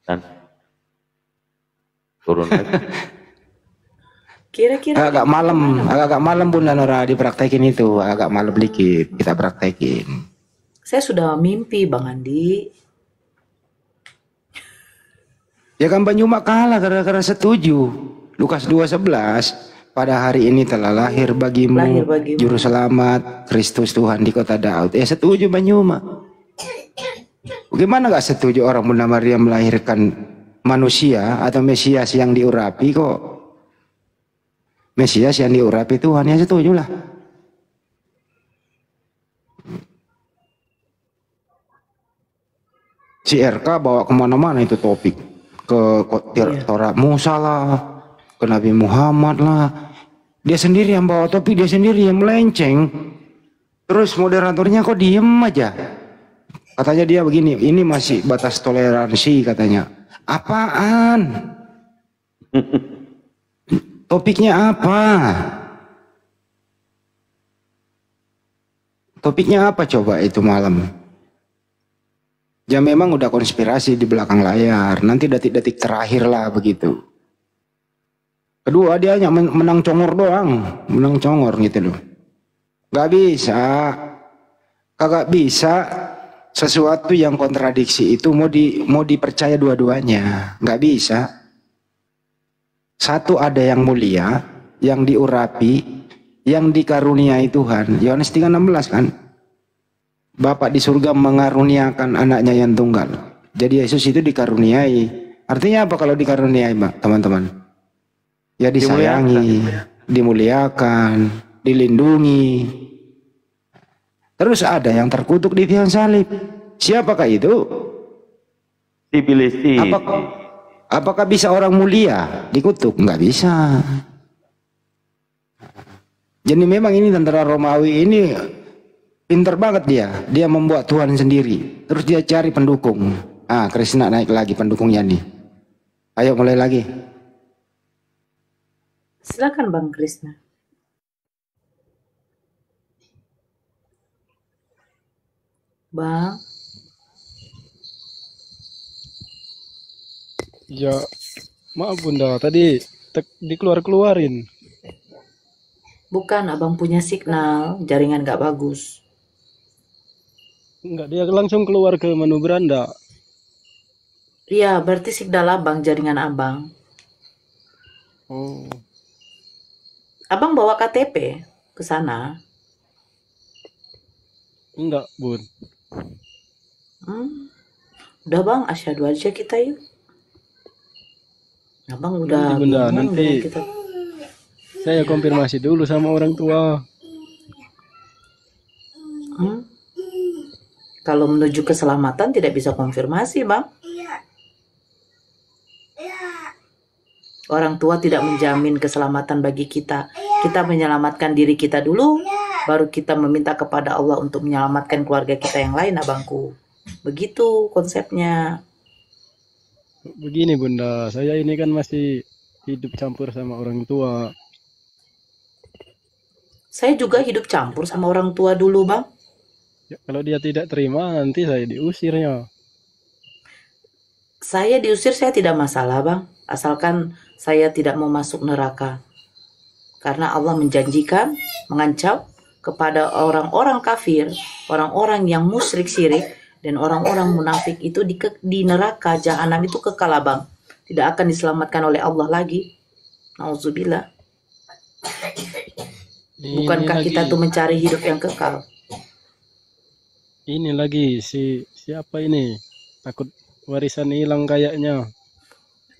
Dan turun lagi. Kira-kira agak malam Bunda Nora dipraktekin itu, agak malam dikit kita praktekin. saya sudah mimpi Bang Andi. Ya kan Bang Yuma kalah gara-gara setuju. Lukas 2:11, pada hari ini telah lahir bagimu juru selamat Kristus Tuhan di kota Daud. Ya setuju Bang Yuma. Bagaimana gak setuju orang Bunda Maria melahirkan manusia atau Mesias yang diurapi kok? Mesias yang diurapi Tuhan, ya setuju lah. Si RK bawa kemana-mana itu topik. Ke Torah Musa lah, ke Nabi Muhammad lah. Dia sendiri yang bawa topik, dia sendiri yang melenceng. Terus moderatornya kok diem aja. Katanya dia begini, ini masih batas toleransi katanya. Apaan? Topiknya apa? Topiknya apa coba itu malam? Ya memang udah konspirasi di belakang layar. Nanti detik-detik terakhir lah begitu. Kedua dia hanya menang congor doang. Menang congor gitu loh. Gak bisa. Kagak bisa sesuatu yang kontradiksi itu mau dipercaya dua-duanya. Gak bisa. Satu ada yang mulia, yang diurapi, yang dikaruniai Tuhan. Yohanes 3:16 kan. Bapak di surga mengaruniakan anaknya yang tunggal. Jadi Yesus itu dikaruniai. Artinya apa kalau dikaruniai, teman-teman? Ya disayangi, dimuliakan, dilindungi. Terus ada yang terkutuk di tiang salib. Siapakah itu? Dipilih. Apakah bisa orang mulia dikutuk? Nggak bisa. Jadi memang ini tentara Romawi ini pinter banget dia. Dia membuat Tuhan sendiri. Terus dia cari pendukung. Krishna naik lagi pendukungnya nih. Ayo mulai lagi. Silakan Bang Krishna. Bang. Ya, maaf Bunda, tadi dikeluarin. Bukan, abang punya signal, jaringan gak bagus. Enggak, dia langsung keluar ke menu beranda. Iya, berarti signal abang, jaringan abang. Oh. Abang bawa KTP ke sana? Enggak, Bun. Udah bang, asyhadu aja kita yuk. Abang udah Nanti Bunda, bingung nanti dengan kita. saya konfirmasi dulu sama orang tua. Kalau menuju keselamatan tidak bisa konfirmasi bang. Orang tua tidak menjamin keselamatan bagi kita. Kita menyelamatkan diri kita dulu, baru kita meminta kepada Allah untuk menyelamatkan keluarga kita yang lain, abangku. Begitu konsepnya. Begini Bunda, saya ini kan masih hidup campur sama orang tua. Saya juga hidup campur sama orang tua dulu, Bang. Ya, kalau dia tidak terima, nanti saya diusirnya. Saya diusir saya tidak masalah, Bang. Asalkan saya tidak mau masuk neraka. Karena Allah menjanjikan, mengancam kepada orang-orang kafir, orang-orang yang musyrik syirik, dan orang-orang munafik itu di neraka jahanam itu kekal, Bang. Tidak akan diselamatkan oleh Allah lagi. Nauzubillah. Bukankah kita tuh mencari hidup yang kekal? Ini lagi siapa ini? Takut warisan hilang kayaknya.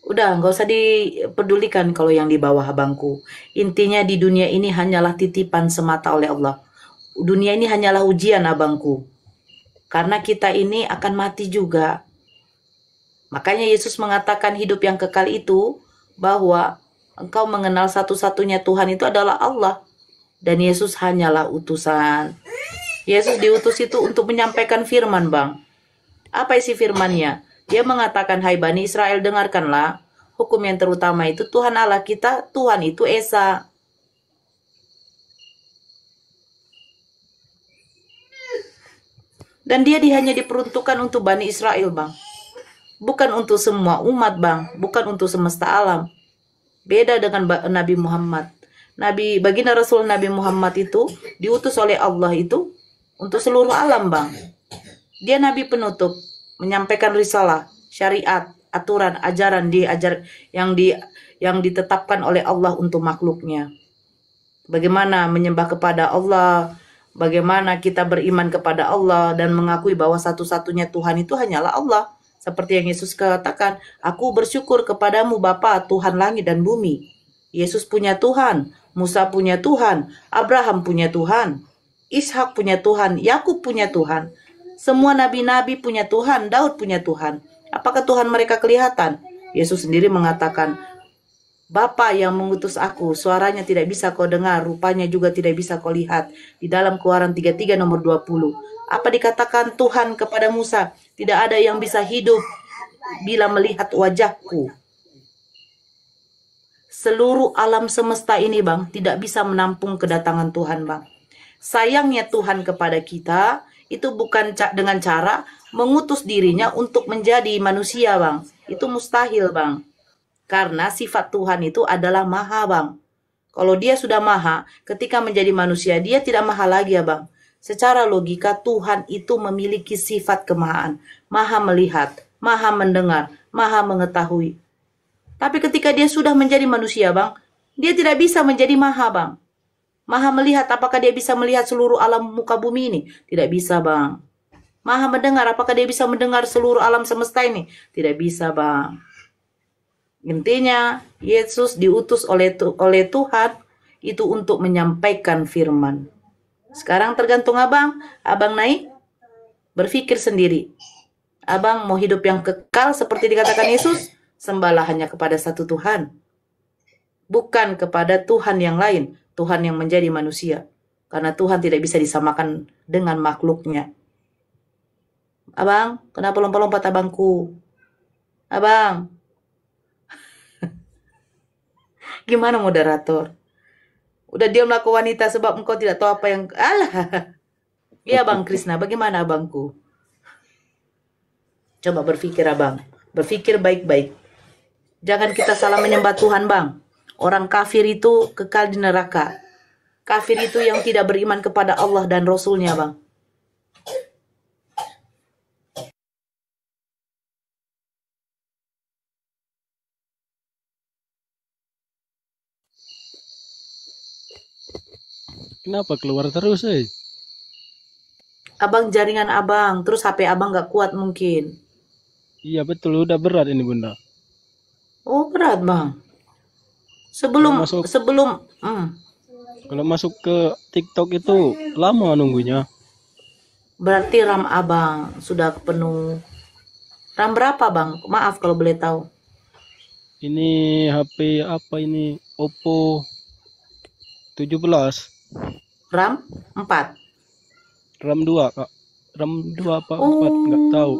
Udah, nggak usah dipedulikan kalau yang di bawah abangku. Intinya di dunia ini hanyalah titipan semata oleh Allah. Dunia ini hanyalah ujian, abangku. Karena kita ini akan mati juga. Makanya Yesus mengatakan hidup yang kekal itu bahwa engkau mengenal satu-satunya Tuhan itu adalah Allah. Dan Yesus hanyalah utusan. Yesus diutus itu untuk menyampaikan firman, Bang. Apa isi firmannya? Dia mengatakan, hai Bani Israel, dengarkanlah. Hukum yang terutama itu Tuhan Allah kita, Tuhan itu Esa. Dan dia hanya diperuntukkan untuk Bani Israel, Bang. Bukan untuk semua umat, Bang. Bukan untuk semesta alam. Beda dengan Nabi Muhammad. Baginda Rasul Nabi Muhammad itu diutus oleh Allah itu untuk seluruh alam, Bang. Dia Nabi penutup, menyampaikan risalah, syariat, aturan, ajaran yang ditetapkan oleh Allah untuk makhluknya. Bagaimana menyembah kepada Allah, bagaimana kita beriman kepada Allah dan mengakui bahwa satu-satunya Tuhan itu hanyalah Allah. Seperti yang Yesus katakan, aku bersyukur kepadamu Bapa, Tuhan langit dan bumi. Yesus punya Tuhan, Musa punya Tuhan, Abraham punya Tuhan, Ishak punya Tuhan, Yakub punya Tuhan. Semua nabi-nabi punya Tuhan, Daud punya Tuhan. Apakah Tuhan mereka kelihatan? Yesus sendiri mengatakan, Bapa yang mengutus aku, suaranya tidak bisa kau dengar, rupanya juga tidak bisa kau lihat. Di dalam Keluaran 33 nomor 20. Apa dikatakan Tuhan kepada Musa? Tidak ada yang bisa hidup bila melihat wajahku. Seluruh alam semesta ini, Bang, tidak bisa menampung kedatangan Tuhan, Bang. Sayangnya Tuhan kepada kita, itu bukan dengan cara mengutus dirinya untuk menjadi manusia, Bang. Itu mustahil, Bang. Karena sifat Tuhan itu adalah maha, Bang. Kalau dia sudah maha, ketika menjadi manusia, dia tidak maha lagi, ya, Bang. Secara logika, Tuhan itu memiliki sifat kemahaan. Maha melihat, maha mendengar, maha mengetahui. Tapi ketika dia sudah menjadi manusia, Bang, dia tidak bisa menjadi maha, Bang. Maha melihat, apakah dia bisa melihat seluruh alam muka bumi ini? Tidak bisa, Bang. Maha mendengar, apakah dia bisa mendengar seluruh alam semesta ini? Tidak bisa, Bang. Intinya, Yesus diutus oleh Tuhan itu untuk menyampaikan firman. Sekarang tergantung abang naik, berpikir sendiri. Abang mau hidup yang kekal seperti dikatakan Yesus, sembahlah hanya kepada satu Tuhan. Bukan kepada Tuhan yang lain, Tuhan yang menjadi manusia. Karena Tuhan tidak bisa disamakan dengan makhluknya. Abang, kenapa lompat-lompat abangku? Abang. Gimana moderator? Udah diamlah kau wanita sebab engkau tidak tahu apa yang... Alah. Iya Bang Krisna, bagaimana abangku? Coba berpikir abang. Berpikir baik-baik. Jangan kita salah menyembah Tuhan, Bang. Orang kafir itu kekal di neraka. Kafir itu yang tidak beriman kepada Allah dan Rasulnya, Bang. Kenapa keluar terus, eh? Abang jaringan abang, terus HP abang gak kuat mungkin. Iya betul, udah berat ini Bunda. Oh berat Bang. Sebelum Kalau masuk ke TikTok itu lama nunggunya. Berarti RAM abang sudah penuh. RAM berapa Bang? Maaf kalau boleh tahu. Ini HP apa ini? Oppo 17. RAM 4. RAM 2 Kak. RAM 2 apa 4 nggak tahu.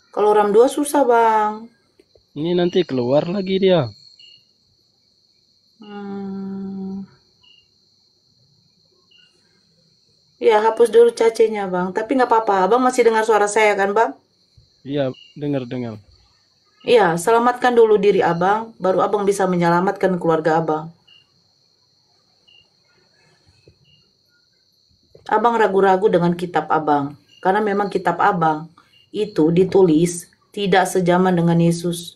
Kalau RAM 2 susah bang. Ini nanti keluar lagi dia. Ya hapus dulu cacenya bang. Tapi nggak apa-apa. Abang masih dengar suara saya kan bang? Iya, dengar. Iya, selamatkan dulu diri abang, baru abang bisa menyelamatkan keluarga abang. Abang ragu-ragu dengan kitab abang, karena memang kitab abang itu ditulis tidak sejaman dengan Yesus.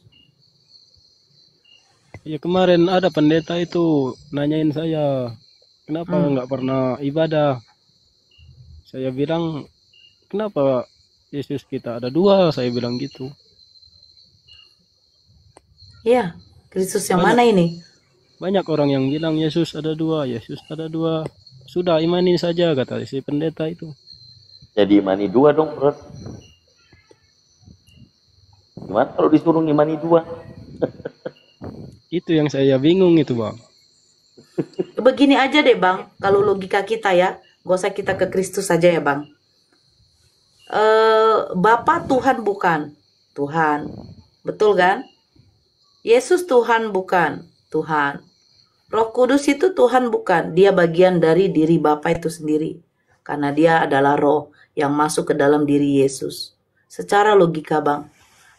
Ya kemarin ada pendeta itu nanyain saya, kenapa nggak pernah ibadah? Saya bilang, kenapa Yesus kita ada 2? Saya bilang gitu. Iya, Kristus yang mana ini? Banyak orang yang bilang Yesus ada 2, Yesus ada 2. Sudah imani saja kata si pendeta itu. Jadi imani 2 dong, bro. Gimana kalau disuruh imani 2? Itu yang saya bingung itu bang. Begini aja deh bang, kalau logika kita ya, gak usah kita ke Kristus saja ya bang. Bapa Tuhan bukan Tuhan, betul kan? Yesus Tuhan bukan Tuhan. Roh Kudus itu Tuhan bukan, dia bagian dari diri Bapa itu sendiri. Karena dia adalah roh yang masuk ke dalam diri Yesus. Secara logika bang,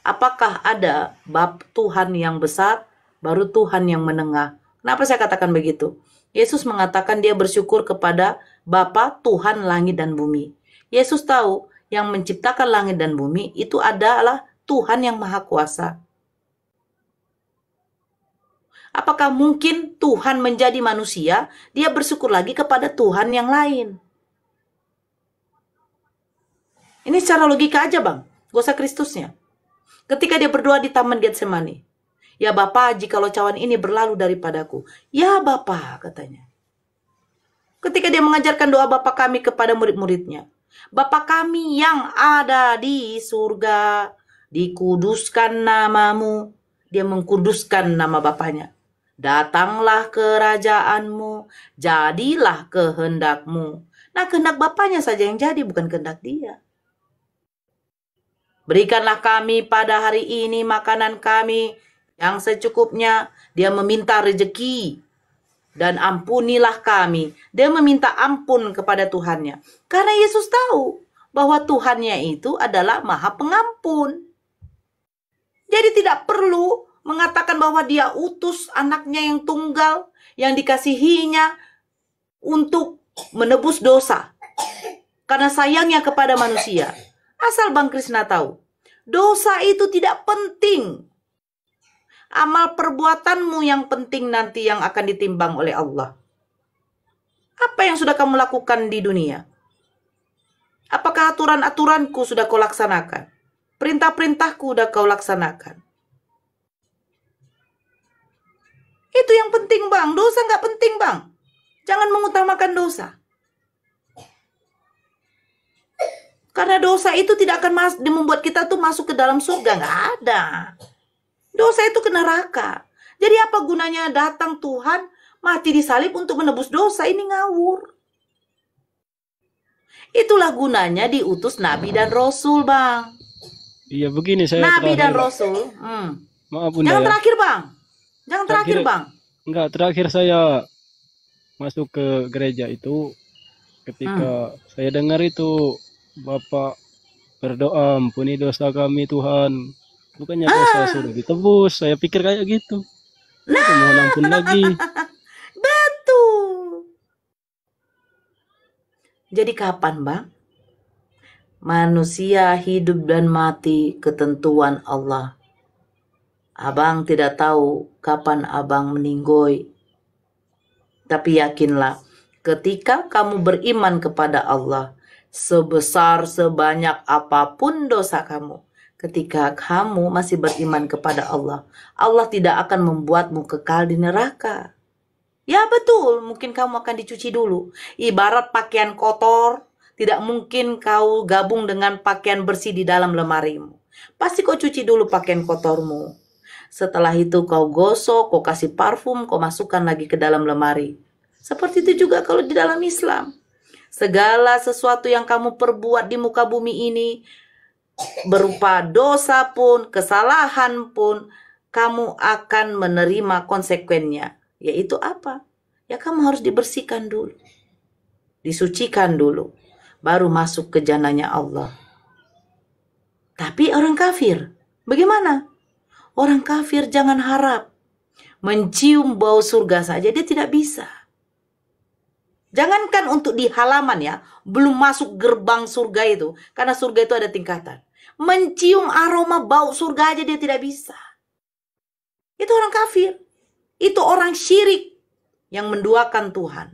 apakah ada bab Tuhan yang besar, baru Tuhan yang menengah? Kenapa saya katakan begitu? Yesus mengatakan dia bersyukur kepada Bapa Tuhan langit dan bumi. Yesus tahu yang menciptakan langit dan bumi itu adalah Tuhan yang Maha Kuasa. Apakah mungkin Tuhan menjadi manusia, dia bersyukur lagi kepada Tuhan yang lain? Ini secara logika aja bang, gak usah Kristusnya. Ketika dia berdoa di Taman Getsemani, ya Bapa, jikalau cawan ini berlalu daripadaku. Ya Bapa, katanya. Ketika dia mengajarkan doa Bapa kami kepada murid-muridnya, Bapa kami yang ada di surga, dikuduskan namamu. Dia mengkuduskan nama Bapanya. Datanglah kerajaanmu, jadilah kehendakmu. Nah, kehendak Bapanya saja yang jadi, bukan kehendak dia. Berikanlah kami pada hari ini makanan kami yang secukupnya. Dia meminta rezeki. Dan ampunilah kami. Dia meminta ampun kepada Tuhannya. Karena Yesus tahu bahwa Tuhannya itu adalah Maha Pengampun. Jadi tidak perlu mengatakan bahwa dia utus anaknya yang tunggal, yang dikasihinya untuk menebus dosa. Karena sayangnya kepada manusia. Asal Bang Krisna tahu, dosa itu tidak penting. Amal perbuatanmu yang penting nanti yang akan ditimbang oleh Allah. Apa yang sudah kamu lakukan di dunia? Apakah aturan-aturanku sudah kau laksanakan? Perintah-perintahku sudah kau laksanakan? Itu yang penting bang, dosa nggak penting bang. Jangan mengutamakan dosa. Karena dosa itu tidak akan membuat kita tuh masuk ke dalam surga, nggak ada. Dosa itu ke neraka. Jadi apa gunanya datang Tuhan mati di salib untuk menebus dosa? Ini ngawur. Itulah gunanya diutus Nabi dan Rasul bang. Iya begini saya Nabi terakhir. dan Rasul. Maaf Bunda Jangan ya. terakhir bang. Jangan terakhir bang. Enggak, terakhir saya masuk ke gereja itu ketika saya dengar itu Bapak berdoa, ampuni dosa kami Tuhan. Bukannya dosa sudah ditebus. Saya pikir kayak gitu. Mohon ampun lagi. Betul. Jadi kapan bang? Manusia hidup dan mati ketentuan Allah. Abang tidak tahu kapan abang meninggoy. Tapi yakinlah, ketika kamu beriman kepada Allah, sebesar sebanyak apapun dosa kamu, ketika kamu masih beriman kepada Allah, Allah tidak akan membuatmu kekal di neraka. Ya betul, mungkin kamu akan dicuci dulu. Ibarat pakaian kotor, tidak mungkin kau gabung dengan pakaian bersih di dalam lemarimu. Pasti kau cuci dulu pakaian kotormu. Setelah itu kau gosok, kau kasih parfum, kau masukkan lagi ke dalam lemari. Seperti itu juga kalau di dalam Islam. Segala sesuatu yang kamu perbuat di muka bumi ini, berupa dosa pun, kesalahan pun, kamu akan menerima konsekuensinya. Yaitu apa? Ya kamu harus dibersihkan dulu. Disucikan dulu. Baru masuk ke jannahnya Allah. Tapi orang kafir, bagaimana? Orang kafir jangan harap mencium bau surga saja, dia tidak bisa. Jangankan untuk di halaman ya, belum masuk gerbang surga itu. Karena surga itu ada tingkatan. Mencium aroma bau surga aja dia tidak bisa. Itu orang kafir. Itu orang syirik yang menduakan Tuhan.